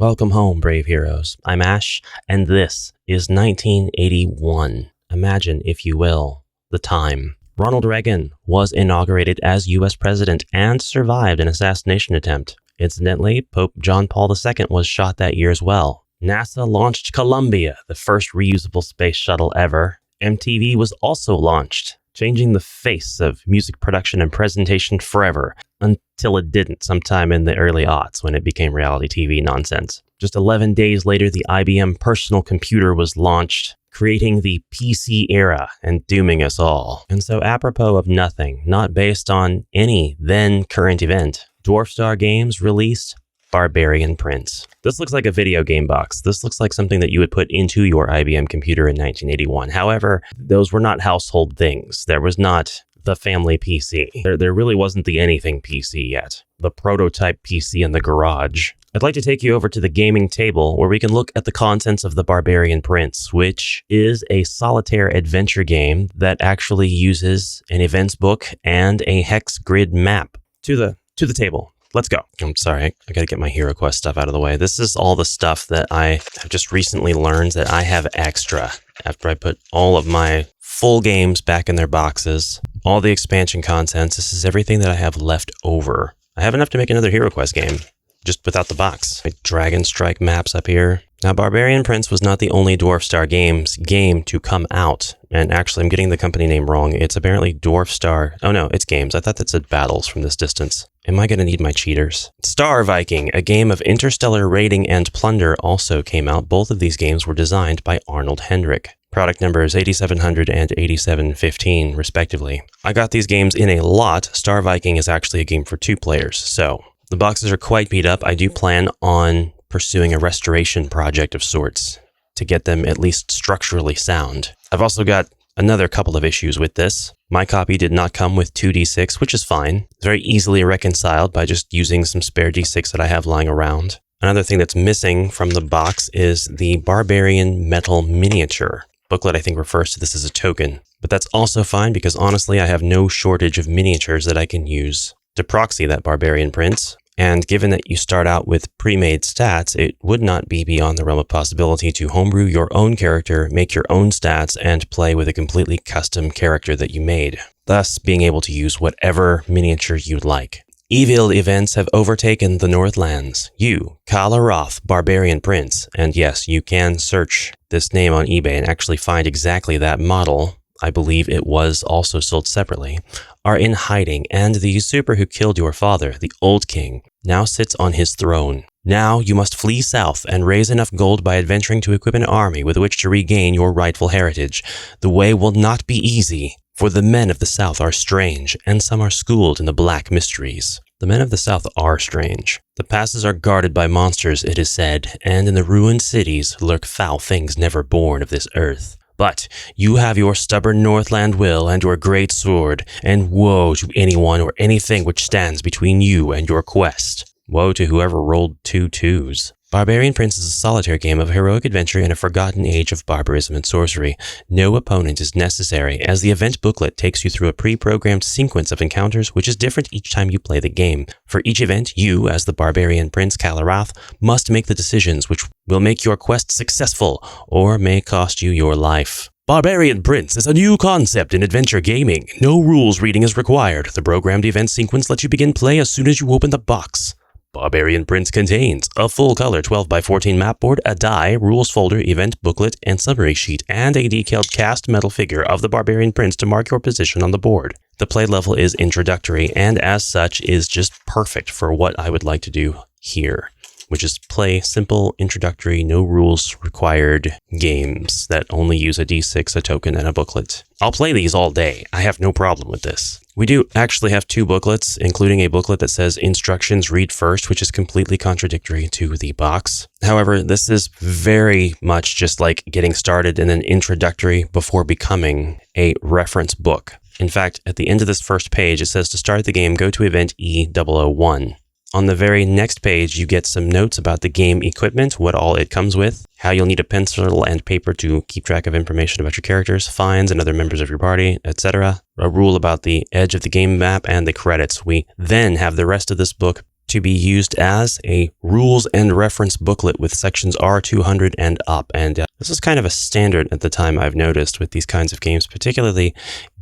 Welcome home, brave heroes. I'm Ash, and this is 1981. Imagine, if you will, the time. Ronald Reagan was inaugurated as U.S. president and survived an assassination attempt. Incidentally, Pope John Paul II was shot that year as well. NASA launched Columbia, the first reusable space shuttle ever. MTV was also launched, changing the face of music production and presentation forever, until it didn't sometime in the early aughts when it became reality TV nonsense. Just 11 days later, the IBM personal computer was launched, creating the PC era and dooming us all. And so apropos of nothing, not based on any then current event, Dwarf Star Games released Barbarian Prince. This looks like a video game box. This looks like something that you would put into your IBM computer in 1981. However, those were not household things. There was not the family PC. There really wasn't the anything PC yet. The prototype PC in the garage. I'd like to take you over to the gaming table where we can look at the contents of the Barbarian Prince, which is a solitaire adventure game that actually uses an events book and a hex grid map. To the table. Let's go. I'm sorry, I gotta get my HeroQuest stuff out of the way. This is all the stuff that I have just recently learned that I have extra after I put all of my full games back in their boxes. All the expansion contents. This is everything that I have left over. I have enough to make another HeroQuest game, just without the box. My Dragon Strike maps up here. Now, Barbarian Prince was not the only Dwarf Star Games game to come out. And actually, I'm getting the company name wrong. It's apparently Dwarf Star. Oh no, it's Games. I thought that said Battles from this distance. Am I going to need my cheaters? Star Viking, a game of interstellar raiding and plunder, also came out. Both of these games were designed by Arnold Hendrick. Product numbers 8700 and 8715, respectively. I got these games in a lot. Star Viking is actually a game for 2 players, so the boxes are quite beat up. I do plan on pursuing a restoration project of sorts to get them at least structurally sound. I've also got another couple of issues with this. My copy did not come with 2d6, which is fine. It's very easily reconciled by just using some spare d6 that I have lying around. Another thing that's missing from the box is the Barbarian Metal Miniature. Booklet, I think, refers to this as a token, but that's also fine because honestly, I have no shortage of miniatures that I can use to proxy that Barbarian Prince. And given that you start out with pre-made stats, it would not be beyond the realm of possibility to homebrew your own character, make your own stats, and play with a completely custom character that you made, thus being able to use whatever miniature you'd like. Evil events have overtaken the Northlands. You, Kala Roth, Barbarian Prince, and yes, you can search this name on eBay and actually find exactly that model. I believe it was also sold separately, are in hiding, and the usurper who killed your father, the Old King, now sits on his throne. Now you must flee south and raise enough gold by adventuring to equip an army with which to regain your rightful heritage. The way will not be easy, for the men of the south are strange, and some are schooled in the black mysteries. The men of the south are strange. The passes are guarded by monsters, it is said, and in the ruined cities lurk foul things never born of this earth. But you have your stubborn Northland will and your great sword, and woe to anyone or anything which stands between you and your quest. Woe to whoever rolled 2 2s. Barbarian Prince is a solitaire game of heroic adventure in a forgotten age of barbarism and sorcery. No opponent is necessary, as the event booklet takes you through a pre-programmed sequence of encounters which is different each time you play the game. For each event, you, as the Barbarian Prince Kala Roth, must make the decisions which will make your quest successful, or may cost you your life. Barbarian Prince is a new concept in adventure gaming. No rules reading is required. The programmed event sequence lets you begin play as soon as you open the box. Barbarian Prince contains a full-color 12x14 map board, a die, rules folder, event booklet, and summary sheet, and a decaled cast metal figure of the Barbarian Prince to mark your position on the board. The play level is introductory, and as such is just perfect for what I would like to do here, which is play simple, introductory, no rules required games that only use a d6, a token, and a booklet. I'll play these all day. I have no problem with this. We do actually have 2 booklets, including a booklet that says instructions read first, which is completely contradictory to the box. However, this is very much just like getting started in an introductory before becoming a reference book. In fact, at the end of this first page, it says to start the game, go to event E001. On the very next page, you get some notes about the game equipment, what all it comes with, how you'll need a pencil and paper to keep track of information about your characters, finds and other members of your party, etc. A rule about the edge of the game map and the credits. We then have the rest of this book to be used as a rules and reference booklet with sections R200 and up. And this is kind of a standard at the time, I've noticed, with these kinds of games, particularly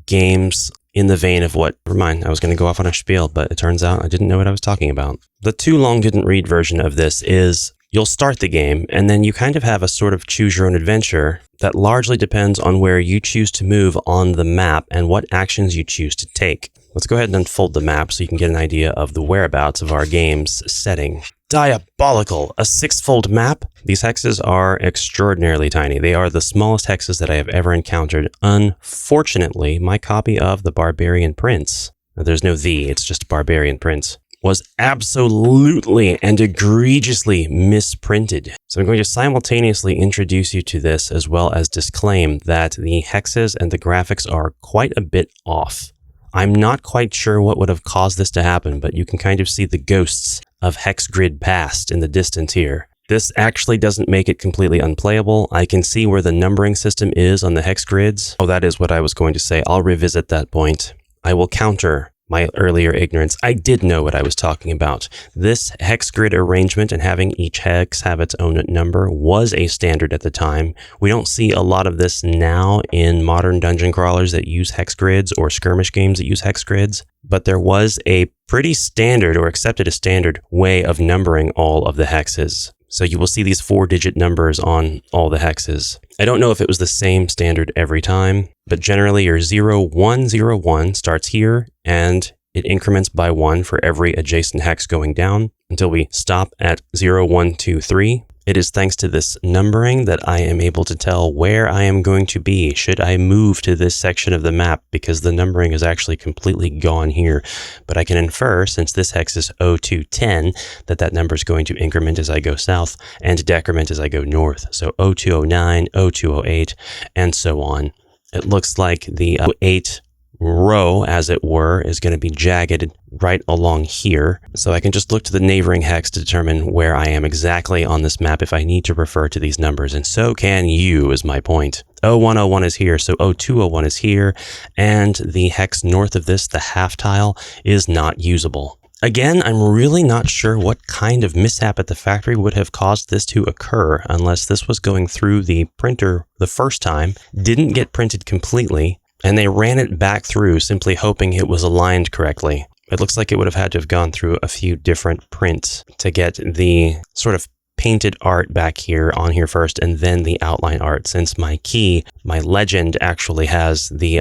games in the vein of what, never mind, I was going to go off on a spiel, but it turns out I didn't know what I was talking about. The too long didn't read version of this is you'll start the game, and then you kind of have a sort of choose your own adventure that largely depends on where you choose to move on the map and what actions you choose to take. Let's go ahead and unfold the map so you can get an idea of the whereabouts of our game's setting. Diabolical! A 6-fold map? These hexes are extraordinarily tiny. They are the smallest hexes that I have ever encountered. Unfortunately, my copy of The Barbarian Prince, there's no "the," it's just Barbarian Prince, was absolutely and egregiously misprinted. So I'm going to simultaneously introduce you to this as well as disclaim that the hexes and the graphics are quite a bit off. I'm not quite sure what would have caused this to happen, but you can kind of see the ghosts of Hex Grid Past in the distance here. This actually doesn't make it completely unplayable. I can see where the numbering system is on the hex grids. Oh, that is what I was going to say. I'll revisit that point. I will counter my earlier ignorance. I did know what I was talking about. This hex grid arrangement and having each hex have its own number was a standard at the time. We don't see a lot of this now in modern dungeon crawlers that use hex grids or skirmish games that use hex grids, but there was a pretty standard or accepted as standard way of numbering all of the hexes. So you will see these 4-digit numbers on all the hexes. I don't know if it was the same standard every time, but generally your 0101 starts here and it increments by 1 for every adjacent hex going down until we stop at 0123. It is thanks to this numbering that I am able to tell where I am going to be should I move to this section of the map, because the numbering is actually completely gone here. But I can infer, since this hex is 0210, that number is going to increment as I go south and decrement as I go north. So 0209, 0208, and so on. It looks like the 08 row, as it were, is going to be jagged right along here. So I can just look to the neighboring hex to determine where I am exactly on this map if I need to refer to these numbers. And so can you, is my point. 0101 is here, so 0201 is here, and the hex north of this, the half tile, is not usable. Again, I'm really not sure what kind of mishap at the factory would have caused this to occur unless this was going through the printer the first time, didn't get printed completely, and they ran it back through simply hoping it was aligned correctly. It looks like it would have had to have gone through a few different prints to get the sort of painted art back here on here first and then the outline art, since my key, my legend, actually has the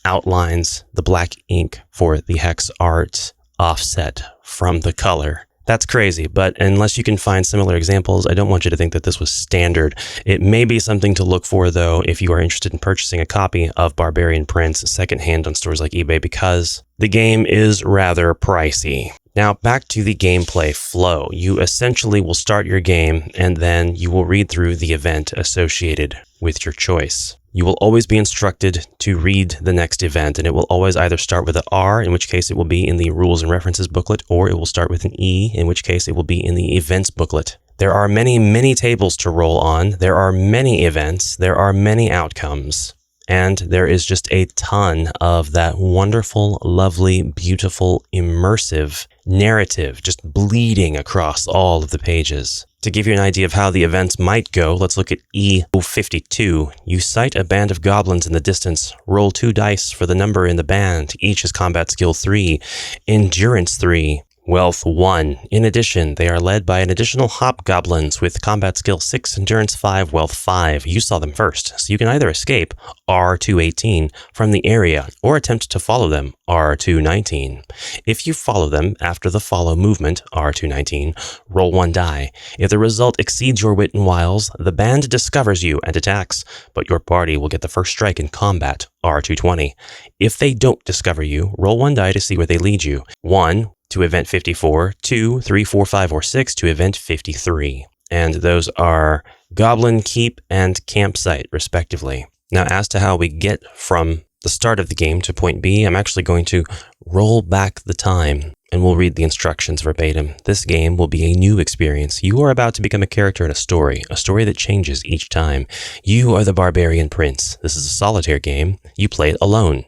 outlines, the black ink for the hex art offset from the color. That's crazy, but unless you can find similar examples, I don't want you to think that this was standard. It may be something to look for, though, if you are interested in purchasing a copy of Barbarian Prince secondhand on stores like eBay, because the game is rather pricey. Now, back to the gameplay flow. You essentially will start your game, and then you will read through the event associated with your choice. You will always be instructed to read the next event, and it will always either start with an R, in which case it will be in the Rules and References booklet, or it will start with an E, in which case it will be in the Events booklet. There are many, many tables to roll on. There are many events. There are many outcomes. And there is just a ton of that wonderful, lovely, beautiful, immersive narrative just bleeding across all of the pages. To give you an idea of how the events might go, let's look at E52. You sight a band of goblins in the distance. Roll 2 dice for the number in the band. Each is combat skill 3, endurance 3, wealth 1. In addition, they are led by an additional hobgoblins with combat skill 6, endurance 5, wealth 5. You saw them first, so you can either escape R218 from the area or attempt to follow them, R219. If you follow them after the follow movement, R219, roll 1 die. If the result exceeds your wit and wiles, the band discovers you and attacks, but your party will get the first strike in combat, R220. If they don't discover you, roll 1 die to see where they lead you. 1 to event 54, 2, 3, 4, 5, or 6 to event 53. And those are Goblin Keep and Campsite, respectively. Now, as to how we get from the start of the game to point B, I'm actually going to roll back the time and we'll read the instructions verbatim. This game will be a new experience. You are about to become a character in a story that changes each time. You are the Barbarian Prince. This is a solitaire game. You play it alone.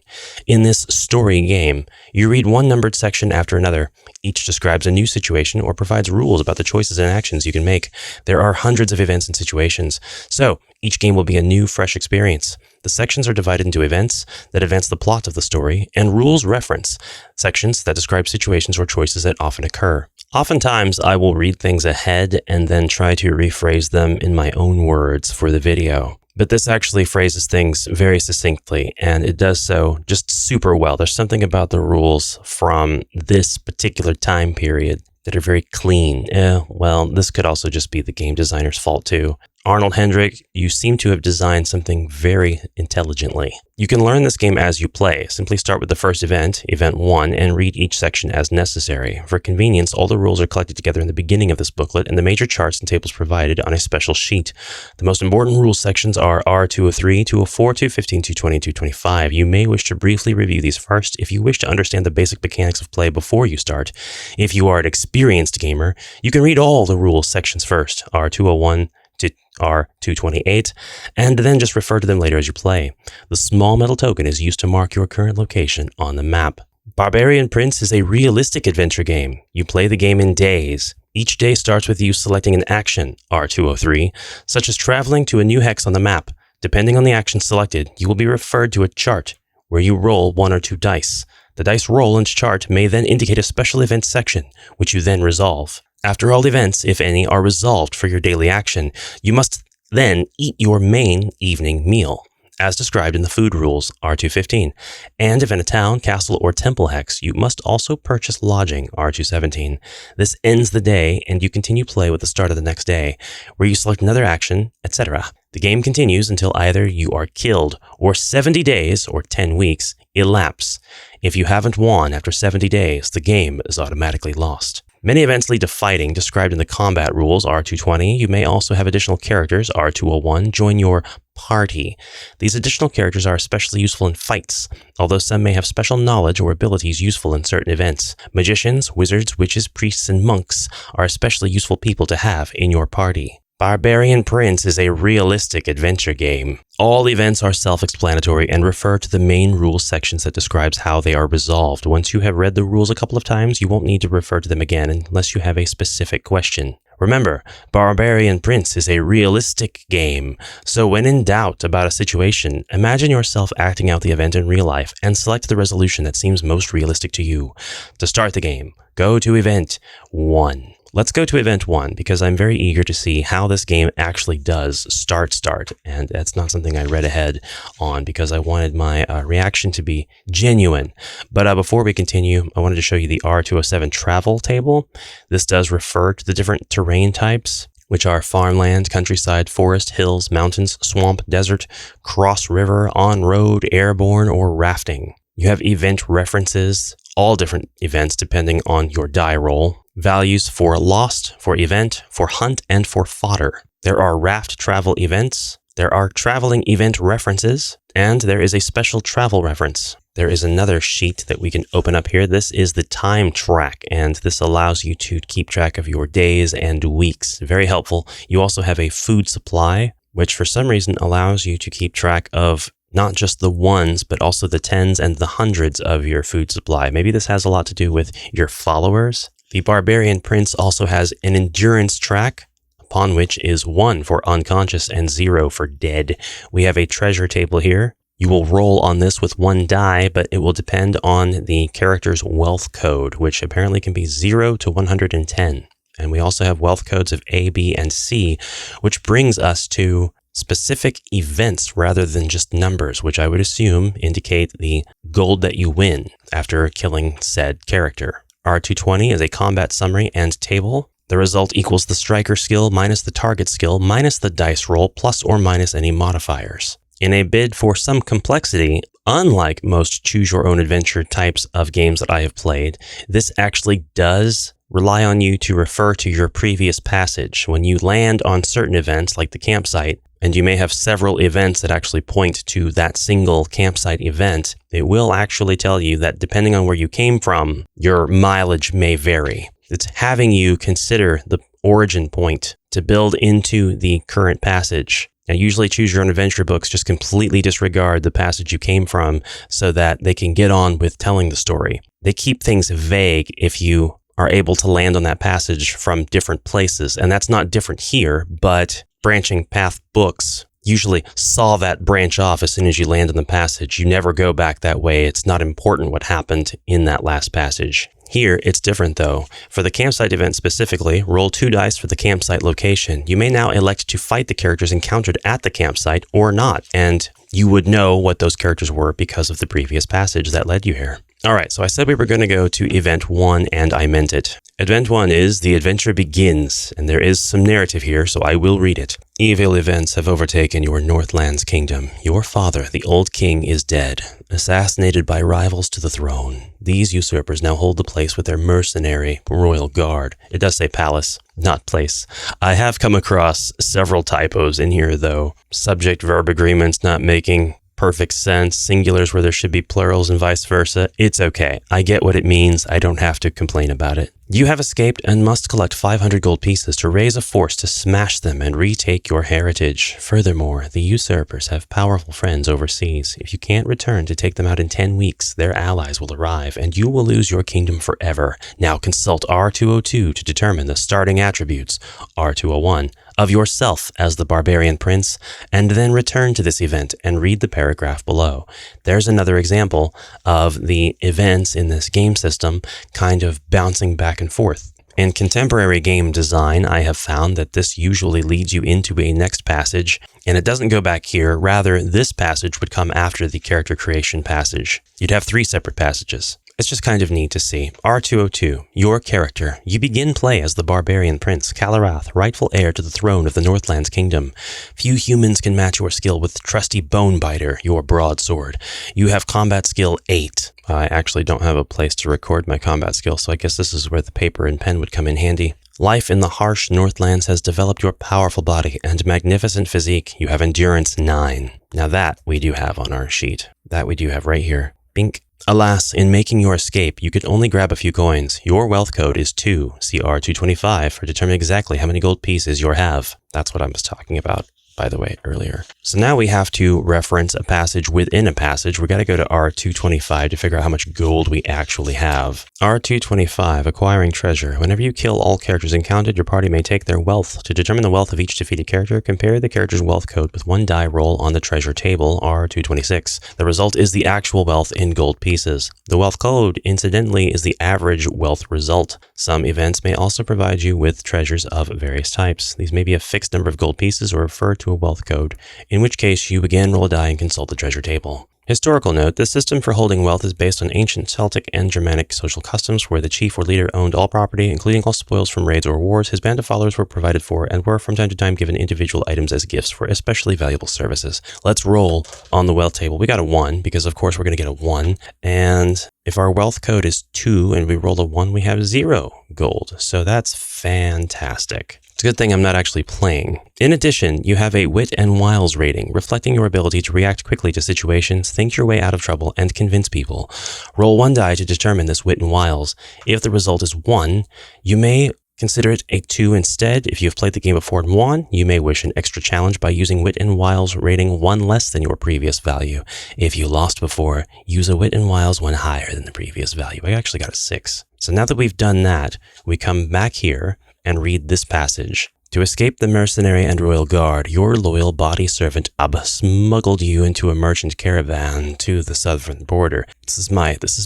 In this story game, you read one numbered section after another. Each describes a new situation or provides rules about the choices and actions you can make. There are hundreds of events and situations, so each game will be a new, fresh experience. The sections are divided into events that advance the plot of the story and rules reference sections that describe situations or choices that often occur. Oftentimes, I will read things ahead and then try to rephrase them in my own words for the video. But this actually phrases things very succinctly, and it does so just super well. There's something about the rules from this particular time period that are very clean. Well, this could also just be the game designer's fault too. Arnold Hendrick, you seem to have designed something very intelligently. You can learn this game as you play. Simply start with the first event, Event 1, and read each section as necessary. For convenience, all the rules are collected together in the beginning of this booklet and the major charts and tables provided on a special sheet. The most important rules sections are R203, 204, 215, 220, 225. You may wish to briefly review these first if you wish to understand the basic mechanics of play before you start. If you are an experienced gamer, you can read all the rules sections first, R201 to R228, and then just refer to them later as you play. The small metal token is used to mark your current location on the map. Barbarian Prince is a realistic adventure game. You play the game in days. Each day starts with you selecting an action, R203, such as traveling to a new hex on the map. Depending on the action selected, you will be referred to a chart where you roll 1 or 2 dice. The dice roll and chart may then indicate a special event section, which you then resolve. After all events, if any, are resolved for your daily action, you must then eat your main evening meal, as described in the food rules, R215. And if in a town, castle, or temple hex, you must also purchase lodging, R217. This ends the day, and you continue play with the start of the next day, where you select another action, etc. The game continues until either you are killed, or 70 days, or 10 weeks, elapse. If you haven't won after 70 days, the game is automatically lost. Many events lead to fighting, described in the combat rules, R220. You may also have additional characters, R201, join your party. These additional characters are especially useful in fights, although some may have special knowledge or abilities useful in certain events. Magicians, wizards, witches, priests, and monks are especially useful people to have in your party. Barbarian Prince is a realistic adventure game. All events are self-explanatory and refer to the main rules sections that describes how they are resolved. Once you have read the rules a couple of times, you won't need to refer to them again unless you have a specific question. Remember, Barbarian Prince is a realistic game, so when in doubt about a situation, imagine yourself acting out the event in real life and select the resolution that seems most realistic to you. To start the game, go to Event 1. Let's go to Event 1 because I'm very eager to see how this game actually does start, and that's not something I read ahead on because I wanted my reaction to be genuine. But before we continue, I wanted to show you the R207 travel table. This does refer to the different terrain types, which are farmland, countryside, forest, hills, mountains, swamp, desert, cross river, on-road, airborne, or rafting. You have event references, all different events depending on your die roll. Values for lost, for event, for hunt, and for fodder. There are raft travel events, there are traveling event references, and there is a special travel reference. There is another sheet that we can open up here. This is the time track, and this allows you to keep track of your days and weeks. Very helpful. You also have a food supply, which for some reason allows you to keep track of not just the ones, but also the tens and the hundreds of your food supply. Maybe this has a lot to do with your followers. The Barbarian Prince also has an endurance track, upon which is 1 for unconscious and 0 for dead. We have a treasure table here. You will roll on this with 1 die, but it will depend on the character's wealth code, which apparently can be 0 to 110. And we also have wealth codes of A, B, and C, which brings us to specific events rather than just numbers, which I would assume indicate the gold that you win after killing said character. R220 is a combat summary and table. The result equals the striker skill minus the target skill minus the dice roll plus or minus any modifiers. In a bid for some complexity, unlike most choose-your-own-adventure types of games that I have played, this actually does rely on you to refer to your previous passage. When you land on certain events, like the campsite, and you may have several events that actually point to that single campsite event, it will actually tell you that depending on where you came from, your mileage may vary. It's having you consider the origin point to build into the current passage. Now, usually choose your own adventure books, just completely disregard the passage you came from so that they can get on with telling the story. They keep things vague if you are able to land on that passage from different places. And that's not different here, but branching path books usually saw that branch off as soon as you land in the passage. You never go back that way. It's not important what happened in that last passage. Here, it's different though. For the campsite event specifically, roll 2 dice for the campsite location. You may now elect to fight the characters encountered at the campsite or not, and you would know what those characters were because of the previous passage that led you here. All right, so I said we were going to go to Event 1, and I meant it. Event 1 is The Adventure Begins, and there is some narrative here, so I will read it. Evil events have overtaken your Northlands kingdom. Your father, the old king, is dead, assassinated by rivals to the throne. These usurpers now hold the place with their mercenary royal guard. It does say palace, not place. I have come across several typos in here, though. Subject-verb agreements not making perfect sense, singulars where there should be plurals and vice versa. It's okay. I get what it means. I don't have to complain about it. You have escaped and must collect 500 gold pieces to raise a force to smash them and retake your heritage. Furthermore, the usurpers have powerful friends overseas. If you can't return to take them out in 10 weeks, their allies will arrive and you will lose your kingdom forever. Now consult R202 to determine the starting attributes, R201, of yourself as the barbarian prince, and then return to this event and read the paragraph below. There's another example of the events in this game system kind of bouncing back and forth. In contemporary game design, I have found that this usually leads you into a next passage, and it doesn't go back here. Rather, this passage would come after the character creation passage. You'd have 3 separate passages. It's just kind of neat to see. R202, your character. You begin play as the barbarian prince, Kalarath, rightful heir to the throne of the Northlands kingdom. Few humans can match your skill with trusty Bonebiter, your broadsword. You have combat skill 8. I actually don't have a place to record my combat skill, so I guess this is where the paper and pen would come in handy. Life in the harsh Northlands has developed your powerful body and magnificent physique. You have endurance 9. Now that we do have on our sheet. That we do have right here. Bink. Alas, in making your escape, you could only grab a few coins. Your wealth code is 2, CR 225, for determining exactly how many gold pieces you have. That's what I was talking about, by the way, earlier. So now we have to reference a passage within a passage. We got to go to R225 to figure out how much gold we actually have. R225, acquiring treasure. Whenever you kill all characters encountered, your party may take their wealth. To determine the wealth of each defeated character, compare the character's wealth code with 1 die roll on the treasure table, R226. The result is the actual wealth in gold pieces. The wealth code, incidentally, is the average wealth result. Some events may also provide you with treasures of various types. These may be a fixed number of gold pieces or refer to a wealth code, in which case you again roll a die and consult the treasure table. Historical note, this system for holding wealth is based on ancient Celtic and Germanic social customs where the chief or leader owned all property, including all spoils from raids or wars. His band of followers were provided for and were from time to time given individual items as gifts for especially valuable services. Let's roll on the wealth table. We got a 1 because of course we're going to get a 1. And if our wealth code is 2 and we roll a 1, we have 0 gold. So that's fantastic. It's a good thing I'm not actually playing. In addition, you have a Wit and Wiles rating, reflecting your ability to react quickly to situations, think your way out of trouble, and convince people. Roll 1 die to determine this Wit and Wiles. If the result is 1, you may consider it a 2 instead. If you've played the game before and won, you may wish an extra challenge by using Wit and Wiles rating 1 less than your previous value. If you lost before, use a Wit and Wiles 1 higher than the previous value. I actually got a 6. So now that we've done that, we come back here and read this passage. To escape the mercenary and royal guard, your loyal body servant Ab smuggled you into a merchant caravan to the southern border. This is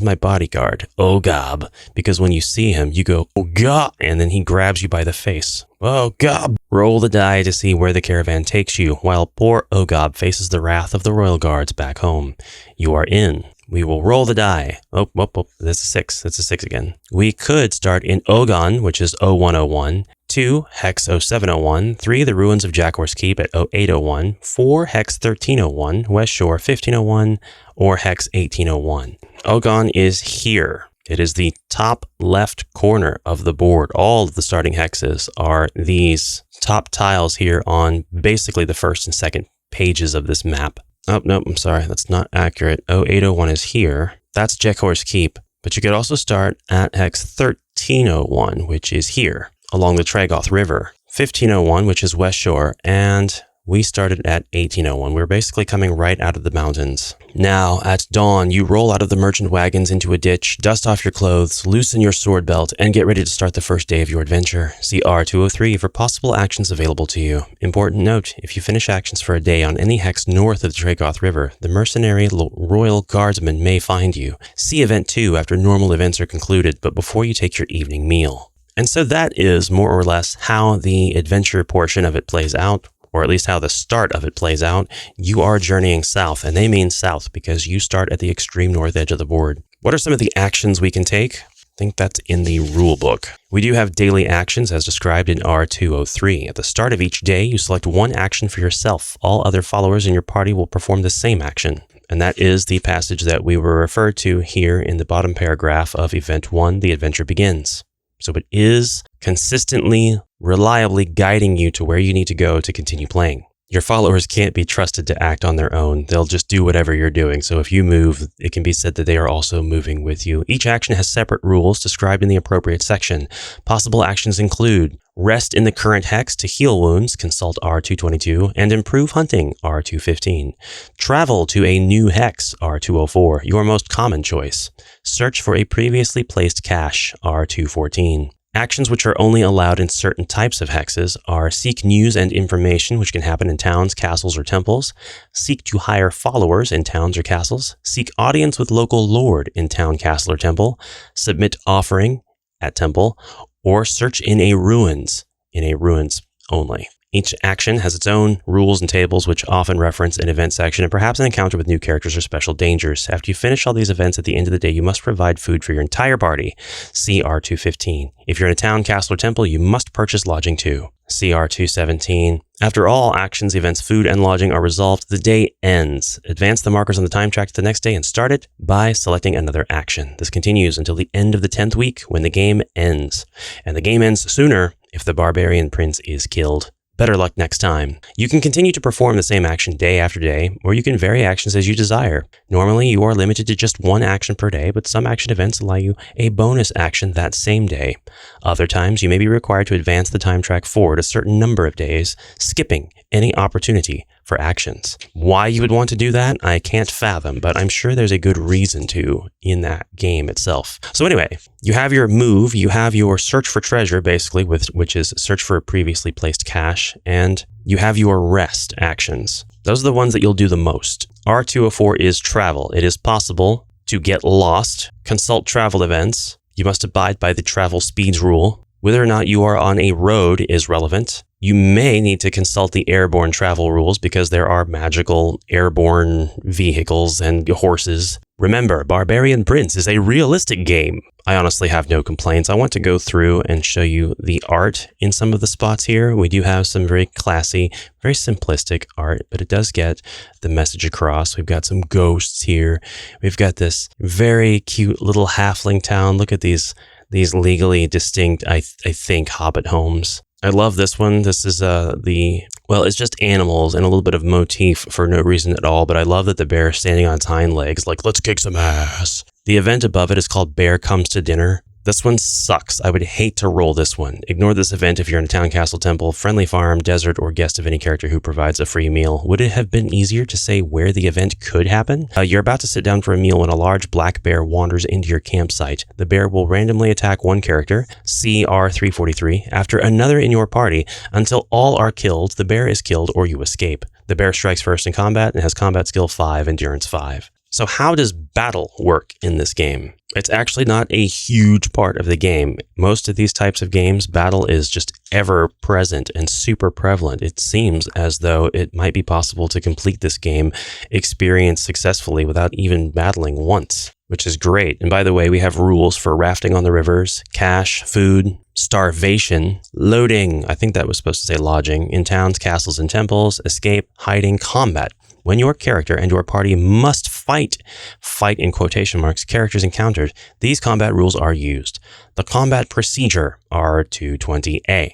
my bodyguard, Ogab, because when you see him, you go, Ogab, and then he grabs you by the face. Ogab! Roll the die to see where the caravan takes you, while poor Ogab faces the wrath of the royal guards back home. You are in. We will roll the die. Oh, that's a 6. That's a 6 again. We could start in Ogon, which is 0101, 2, Hex 0701, 3, the ruins of Jackhorse Keep at 0801, 4, Hex 1301, West Shore 1501, or Hex 1801. Ogon is here. It is the top left corner of the board. All of the starting hexes are these top tiles here on basically the first and second pages of this map. Oh, no, I'm sorry. That's not accurate. 0801 is here. That's Jeckhorse Keep. But you could also start at hex 1301, which is here, along the Tragoth River. 1501, which is West Shore, and we started at 1801. We're basically coming right out of the mountains. Now, at dawn, you roll out of the merchant wagons into a ditch, dust off your clothes, loosen your sword belt, and get ready to start the first day of your adventure. See R203 for possible actions available to you. Important note, if you finish actions for a day on any hex north of the Tragoth River, the mercenary Royal Guardsman may find you. See Event 2 after normal events are concluded, but before you take your evening meal. And so that is more or less how the adventure portion of it plays out, or at least how the start of it plays out. You are journeying south, and they mean south because you start at the extreme north edge of the board. What are some of the actions we can take? I think that's in the rule book. We do have daily actions as described in R203. At the start of each day, you select one action for yourself. All other followers in your party will perform the same action. And that is the passage that we were referred to here in the bottom paragraph of Event 1, The Adventure Begins. So it is consistently, reliably guiding you to where you need to go to continue playing. Your followers can't be trusted to act on their own. They'll just do whatever you're doing. So if you move, it can be said that they are also moving with you. Each action has separate rules described in the appropriate section. Possible actions include rest in the current hex to heal wounds, consult R222, and improve hunting, R215. Travel to a new hex, R204, your most common choice. Search for a previously placed cache, R214. Actions which are only allowed in certain types of hexes are seek news and information, which can happen in towns, castles, or temples, seek to hire followers in towns or castles, seek audience with local lord in town, castle, or temple, submit offering at temple, or search in a ruins only. Each action has its own rules and tables, which often reference an event section and perhaps an encounter with new characters or special dangers. After you finish all these events at the end of the day, you must provide food for your entire party. See R215. If you're in a town, castle, or temple, you must purchase lodging too. See R217. After all actions, events, food, and lodging are resolved, the day ends. Advance the markers on the time track to the next day and start it by selecting another action. This continues until the end of the 10th week when the game ends. And the game ends sooner if the barbarian prince is killed. Better luck next time. You can continue to perform the same action day after day, or you can vary actions as you desire. Normally, you are limited to just one action per day, but some action events allow you a bonus action that same day. Other times, you may be required to advance the time track forward a certain number of days, skipping any opportunity for actions. Why you would want to do that, I can't fathom, but I'm sure there's a good reason to in that game itself. So anyway, you have your move, you have your search for treasure, basically, which is search for a previously placed cache, and you have your rest actions. Those are the ones that you'll do the most. R204 is travel. It is possible to get lost, consult travel events. You must abide by the travel speeds rule. Whether or not you are on a road is relevant. You may need to consult the airborne travel rules because there are magical airborne vehicles and horses. Remember, Barbarian Prince is a realistic game. I honestly have no complaints. I want to go through and show you the art in some of the spots here. We do have some very classy, very simplistic art, but it does get the message across. We've got some ghosts here. We've got this very cute little halfling town. Look at these legally distinct, I think, hobbit homes. I love this one. This is it's just animals and a little bit of motif for no reason at all, but I love that the bear is standing on its hind legs like, let's kick some ass. The event above it is called Bear Comes to Dinner. This one sucks. I would hate to roll this one. Ignore this event if you're in a town, castle, temple, friendly farm, desert, or guest of any character who provides a free meal. Would it have been easier to say where the event could happen? You're about to sit down for a meal when a large black bear wanders into your campsite. The bear will randomly attack one character, CR343, after another in your party. Until all are killed, the bear is killed or you escape. The bear strikes first in combat and has combat skill 5, endurance 5. So how does battle work in this game? It's actually not a huge part of the game. Most of these types of games, battle is just ever present and super prevalent. It seems as though it might be possible to complete this game experience successfully without even battling once, which is great. And by the way, we have rules for rafting on the rivers, cache, food, starvation, loading, I think that was supposed to say lodging, in towns, castles, and temples, escape, hiding, combat. when your character and your party must fight in quotation marks, characters encountered, these combat rules are used. The combat procedure, R220A.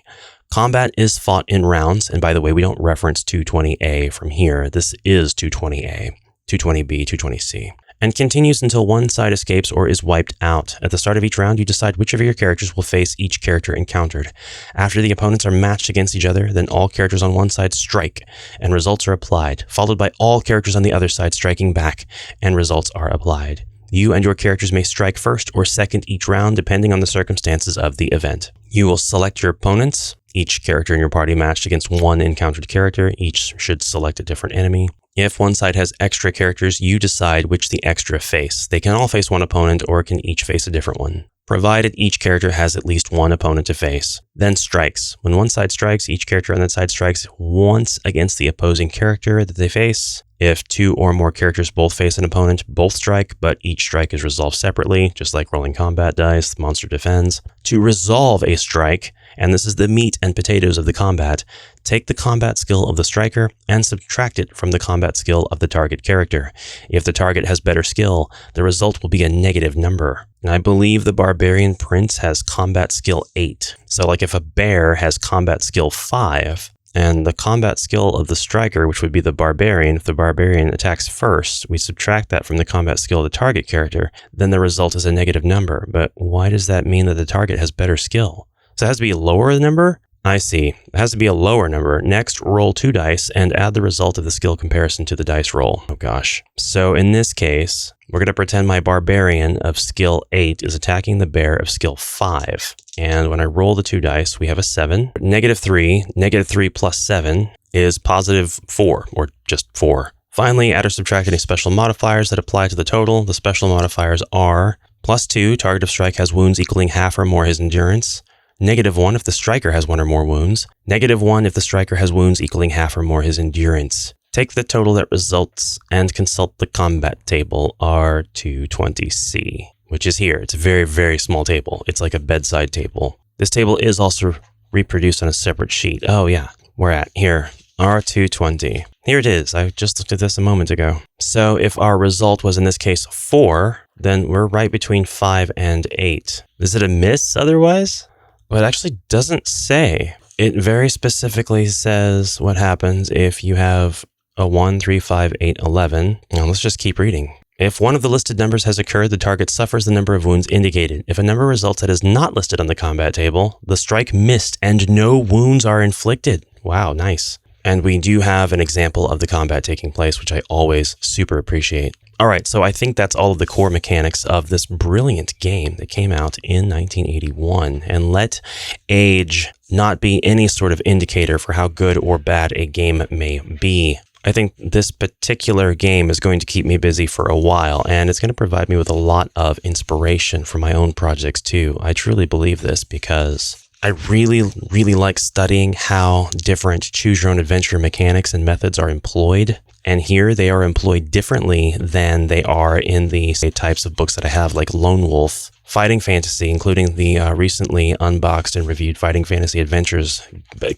Combat is fought in rounds, and by the way, we don't reference 220A from here. This is 220A, 220B, 220C, and continues until one side escapes or is wiped out. At the start of each round, you decide which of your characters will face each character encountered. After the opponents are matched against each other, then all characters on one side strike, and results are applied, followed by all characters on the other side striking back, and results are applied. You and your characters may strike first or second each round, depending on the circumstances of the event. You will select your opponents. Each character in your party matched against one encountered character. Each should select a different enemy. If one side has extra characters, you decide which the extra face. They can all face one opponent or can each face a different one, provided each character has at least one opponent to face. Then strikes. When one side strikes, each character on that side strikes once against the opposing character that they face. If two or more characters both face an opponent, both strike, but each strike is resolved separately, just like rolling combat dice, the monster defends. To resolve a strike, and this is the meat and potatoes of the combat, take the combat skill of the striker and subtract it from the combat skill of the target character. If the target has better skill, the result will be a negative number. And I believe the Barbarian Prince has combat skill 8. So like if a bear has combat skill 5, and the combat skill of the striker, which would be the barbarian, if the barbarian attacks first, we subtract that from the combat skill of the target character, then the result is a negative number. But why does that mean that the target has better skill? So it has to be a lower number? I see. It has to be a lower number. Next, roll 2 dice and add the result of the skill comparison to the dice roll. Oh gosh. So in this case, we're going to pretend my barbarian of skill 8 is attacking the bear of skill 5. And when I roll the 2 dice, we have a 7. -3 plus 7 is positive 4, or just 4. Finally, add or subtract any special modifiers that apply to the total. The special modifiers are +2, target of strike has wounds equaling half or more his endurance. -1 if the striker has 1 or more wounds. -1 if the striker has wounds equaling half or more his endurance. Take the total that results and consult the combat table R220C, which is here. It's a very, very small table. It's like a bedside table. This table is also reproduced on a separate sheet. Oh yeah, we're at here, R220. Here it is. I just looked at this a moment ago. So if our result was in this case 4, then we're right between 5 and 8. Is it a miss otherwise? Well, it actually doesn't say. It very specifically says what happens if you have a 1, 3, 5, 8, 11. Now let's just keep reading. If one of the listed numbers has occurred, the target suffers the number of wounds indicated. If a number results that is not listed on the combat table, the strike missed and no wounds are inflicted. Wow, nice. And we do have an example of the combat taking place, which I always super appreciate. All right, so I think that's all of the core mechanics of this brilliant game that came out in 1981. And let age not be any sort of indicator for how good or bad a game may be. I think this particular game is going to keep me busy for a while, and it's going to provide me with a lot of inspiration for my own projects too. I truly believe this because I really, really like studying how different choose-your-own-adventure mechanics and methods are employed. And here they are employed differently than they are in the types of books that I have, like Lone Wolf, Fighting Fantasy, including the recently unboxed and reviewed Fighting Fantasy Adventures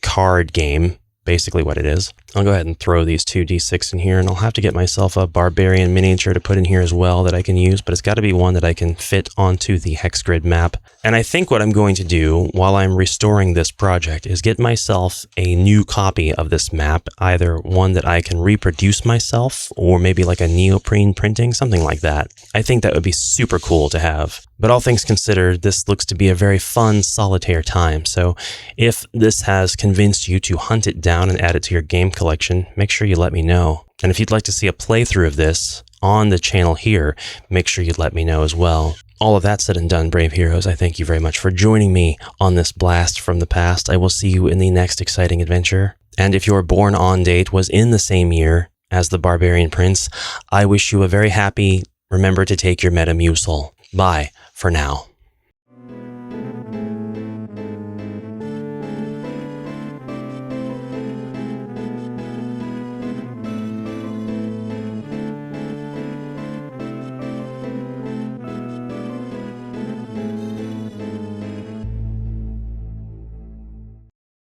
card game, basically what it is. I'll go ahead and throw these 2 D6 in here, and I'll have to get myself a barbarian miniature to put in here as well that I can use, but it's got to be one that I can fit onto the hex grid map. And I think what I'm going to do while I'm restoring this project is get myself a new copy of this map, either one that I can reproduce myself or maybe like a neoprene printing, something like that. I think that would be super cool to have. But all things considered, this looks to be a very fun solitaire time. So if this has convinced you to hunt it down and add it to your game collection, make sure you let me know. And if you'd like to see a playthrough of this on the channel here, make sure you let me know as well. All of that said and done, brave heroes, I thank you very much for joining me on this blast from the past. I will see you in the next exciting adventure. And if your born on date was in the same year as the Barbarian Prince, I wish you a very happy, remember to take your Metamucil. Bye for now.